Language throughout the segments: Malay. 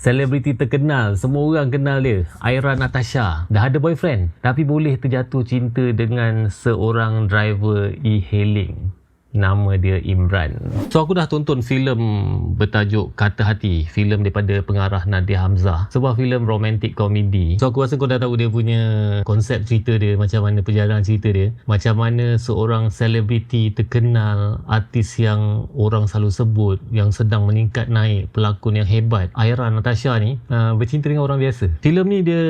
Selebriti terkenal, semua orang kenal dia, Aira Natasha. Dah ada boyfriend, tapi boleh terjatuh cinta dengan seorang driver e-hailing. Nama dia Imran. So aku dah tonton filem bertajuk Kata Hati, filem daripada pengarah Nadia Hamzah, sebuah filem romantik komedi. So aku rasa kau dah tahu dia punya konsep cerita dia, macam mana perjalanan cerita dia, macam mana seorang selebriti terkenal, artis yang orang selalu sebut, yang sedang meningkat naik, pelakon yang hebat, Aira Natasha ni bercinta dengan orang biasa. Filem ni dia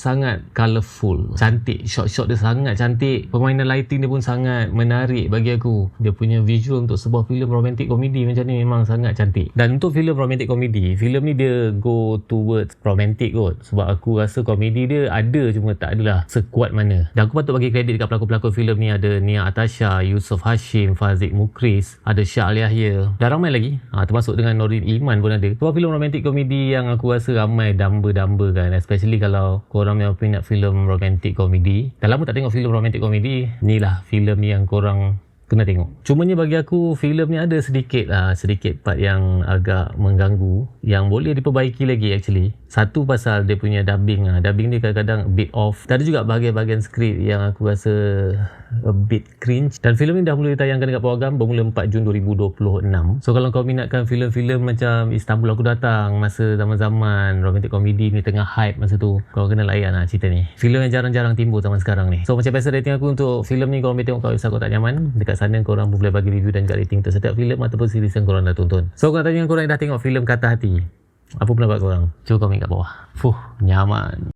sangat colourful, cantik, shot-shot dia sangat cantik, permainan lighting dia pun sangat menarik bagi aku. Dia punya visual untuk sebuah filem romantik komedi macam ni memang sangat cantik. Dan untuk filem romantik komedi, filem ni dia go towards romantik kot, sebab aku rasa komedi dia ada, cuma tak adalah sekuat mana. Dan aku patut bagi kredit dekat pelakon-pelakon filem ni. Ada Nia Atasha, Yusof Hashim, Fazik Mukris, ada Syah Al-Yahya, dan ramai lagi, termasuk dengan Norin Iman pun ada. Sebuah filem romantik komedi yang aku rasa ramai damba-damba kan, especially kalau korang yang peminat filem romantik komedi. Dah lama tak tengok filem romantik komedi, ni lah filem yang korang kena tengok. Cumanya bagi aku filem ni ada sedikit part yang agak mengganggu, yang boleh diperbaiki lagi actually. Satu pasal dia punya dubbing. Dubbing dia kadang-kadang a bit off. Dan ada juga bahagian-bahagian skrip yang aku rasa a bit cringe. Dan filem ni dah mula ditayangkan dekat program bermula 4 Jun 2026. So kalau kau minatkan filem-filem macam Istanbul Aku Datang, masa zaman-zaman romantic comedy ni tengah hype masa tu, kau kena layan cerita ni. Filem yang jarang-jarang timbul zaman sekarang ni. So macam biasa, rating aku untuk filem ni, korang boleh tengok kalau risau kau tak nyaman. Dekat sana korang boleh bagi review dan juga rating untuk setiap filem ataupun series yang korang dah tonton. So aku nak tanya korang yang dah tengok filem Kata Hati, apa pendapat korang? Cuba komen kat bawah. Nyaman.